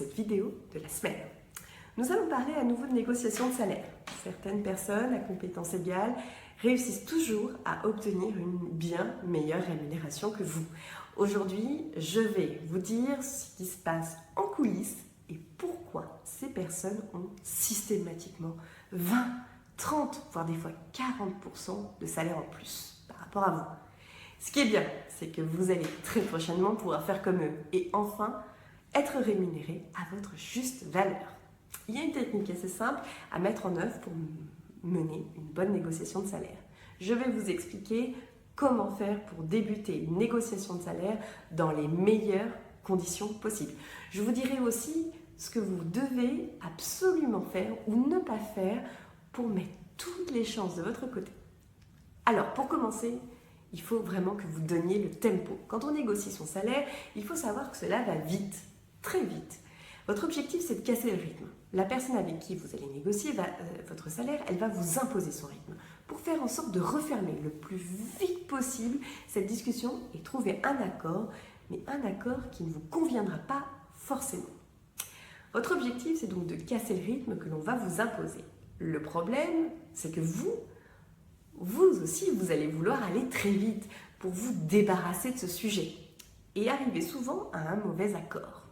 cette vidéo de la semaine. Nous allons parler à nouveau de négociation de salaire. Certaines personnes à compétences égales réussissent toujours à obtenir une bien meilleure rémunération que vous. Aujourd'hui, je vais vous dire ce qui se passe en coulisses et pourquoi ces personnes ont systématiquement 20, 30, voire des fois 40% de salaire en plus par rapport à vous. Ce qui est bien, c'est que vous allez très prochainement pouvoir faire comme eux et enfin être rémunéré à votre juste valeur. Il y a une technique assez simple à mettre en œuvre pour mener une bonne négociation de salaire. Je vais vous expliquer comment faire pour débuter une négociation de salaire dans les meilleures conditions possibles. Je vous dirai aussi ce que vous devez absolument faire ou ne pas faire pour mettre toutes les chances de votre côté. Alors, pour commencer, il faut vraiment que vous donniez le tempo. Quand on négocie son salaire, il faut savoir que cela va vite, très vite. Votre objectif, c'est de casser le rythme. La personne avec qui vous allez négocier votre salaire, elle va vous imposer son rythme pour faire en sorte de refermer le plus vite possible cette discussion et trouver un accord, mais un accord qui ne vous conviendra pas forcément. Votre objectif, c'est donc de casser le rythme que l'on va vous imposer. Le problème, c'est que vous aussi, vous allez vouloir aller très vite pour vous débarrasser de ce sujet et arriver souvent à un mauvais accord.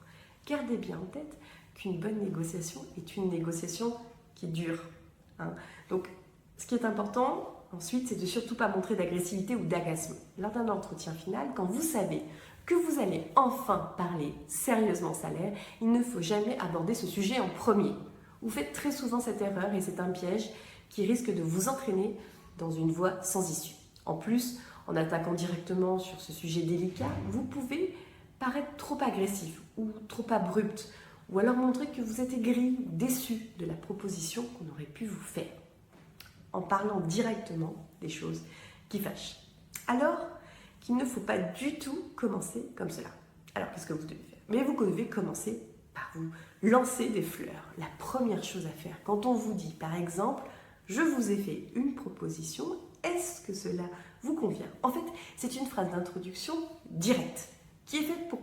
Gardez bien en tête qu'une bonne négociation est une négociation qui dure. Donc, ce qui est important ensuite, c'est de surtout pas montrer d'agressivité ou d'agacement. Lors d'un entretien final, quand vous savez que vous allez enfin parler sérieusement salaire, il ne faut jamais aborder ce sujet en premier. Vous faites très souvent cette erreur et c'est un piège qui risque de vous entraîner dans une voie sans issue. En plus, en attaquant directement sur ce sujet délicat, vous pouvez paraître trop agressif ou trop abrupt, ou alors montrer que vous êtes aigri ou déçu de la proposition qu'on aurait pu vous faire, en parlant directement des choses qui fâchent. Alors qu'il ne faut pas du tout commencer comme cela. Alors qu'est-ce que vous devez faire? Mais vous devez commencer par vous lancer des fleurs. La première chose à faire, quand on vous dit par exemple, je vous ai fait une proposition, est-ce que cela vous convient? En fait, c'est une phrase d'introduction directe qui est faite pour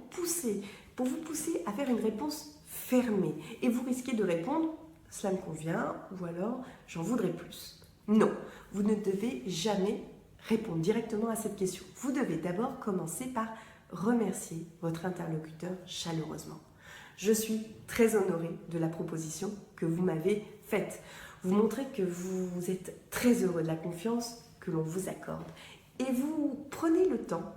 vous pousser à faire une réponse fermée. Et vous risquez de répondre, cela me convient, ou alors j'en voudrais plus. Non, vous ne devez jamais répondre directement à cette question. Vous devez d'abord commencer par remercier votre interlocuteur chaleureusement. Je suis très honorée de la proposition que vous m'avez faite. Vous montrez que vous êtes très heureux de la confiance que l'on vous accorde. Et vous prenez le temps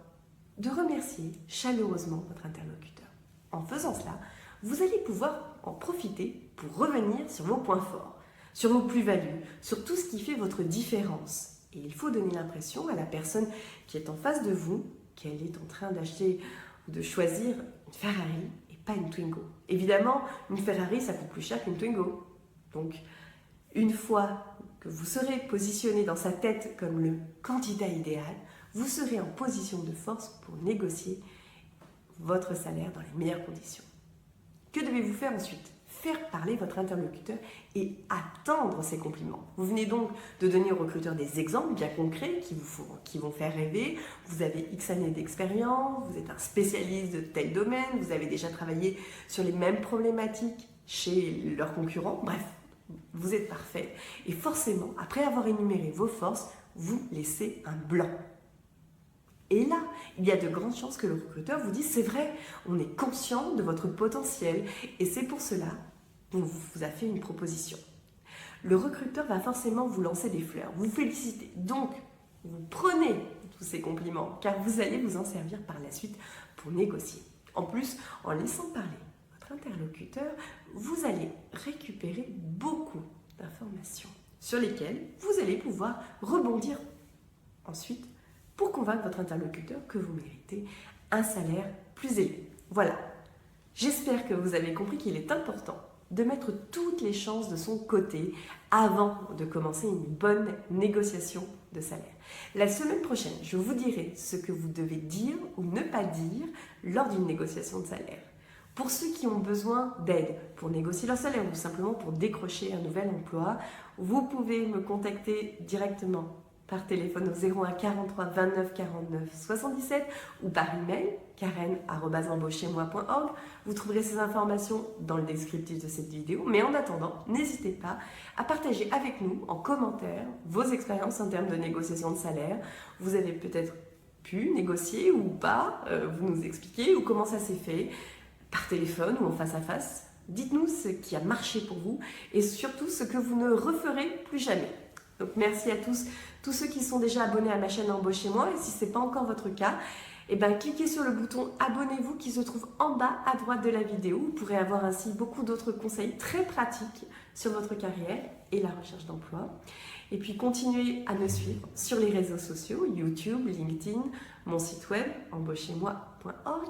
de remercier chaleureusement votre interlocuteur. En faisant cela, vous allez pouvoir en profiter pour revenir sur vos points forts, sur vos plus-values, sur tout ce qui fait votre différence. Et il faut donner l'impression à la personne qui est en face de vous qu'elle est en train d'acheter ou de choisir une Ferrari et pas une Twingo. Évidemment, une Ferrari, ça coûte plus cher qu'une Twingo. Donc, une fois que vous serez positionné dans sa tête comme le candidat idéal, vous serez en position de force pour négocier votre salaire dans les meilleures conditions. Que devez-vous faire ensuite? Faire parler votre interlocuteur et attendre ses compliments. Vous venez donc de donner au recruteur des exemples bien concrets qui vont faire rêver. Vous avez X années d'expérience, vous êtes un spécialiste de tel domaine, vous avez déjà travaillé sur les mêmes problématiques chez leurs concurrents. Bref, vous êtes parfait. Et forcément, après avoir énuméré vos forces, vous laissez un blanc. Et là, il y a de grandes chances que le recruteur vous dise « c'est vrai, on est conscient de votre potentiel et c'est pour cela qu'on vous a fait une proposition ». Le recruteur va forcément vous lancer des fleurs, vous féliciter. Donc, vous prenez tous ces compliments car vous allez vous en servir par la suite pour négocier. En plus, en laissant parler votre interlocuteur, vous allez récupérer beaucoup d'informations sur lesquelles vous allez pouvoir rebondir ensuite pour convaincre votre interlocuteur que vous méritez un salaire plus élevé. Voilà, j'espère que vous avez compris qu'il est important de mettre toutes les chances de son côté avant de commencer une bonne négociation de salaire. La semaine prochaine, je vous dirai ce que vous devez dire ou ne pas dire lors d'une négociation de salaire. Pour ceux qui ont besoin d'aide pour négocier leur salaire ou simplement pour décrocher un nouvel emploi, vous pouvez me contacter directement par téléphone au 01 43 29 49 77 ou par email karen@embauchez-moi.org. Vous trouverez ces informations dans le descriptif de cette vidéo. Mais en attendant, n'hésitez pas à partager avec nous en commentaire vos expériences en termes de négociation de salaire. Vous avez peut-être pu négocier ou pas, vous nous expliquez ou comment ça s'est fait, par téléphone ou en face à face. Dites-nous ce qui a marché pour vous et surtout ce que vous ne referez plus jamais. Donc merci à tous ceux qui sont déjà abonnés à ma chaîne Embauchez-moi, et si ce n'est pas encore votre cas, cliquez sur le bouton abonnez-vous qui se trouve en bas à droite de la vidéo. Vous pourrez avoir ainsi beaucoup d'autres conseils très pratiques sur votre carrière et la recherche d'emploi. Et puis continuez à me suivre sur les réseaux sociaux, YouTube, LinkedIn, mon site web embauchez-moi.org.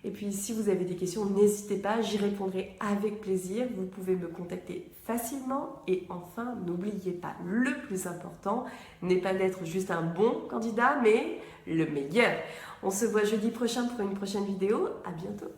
Et puis si vous avez des questions, n'hésitez pas, j'y répondrai avec plaisir. Vous pouvez me contacter facilement. Et enfin, n'oubliez pas, le plus important n'est pas d'être juste un bon candidat, mais le meilleur. On se voit jeudi prochain pour une prochaine vidéo. À bientôt.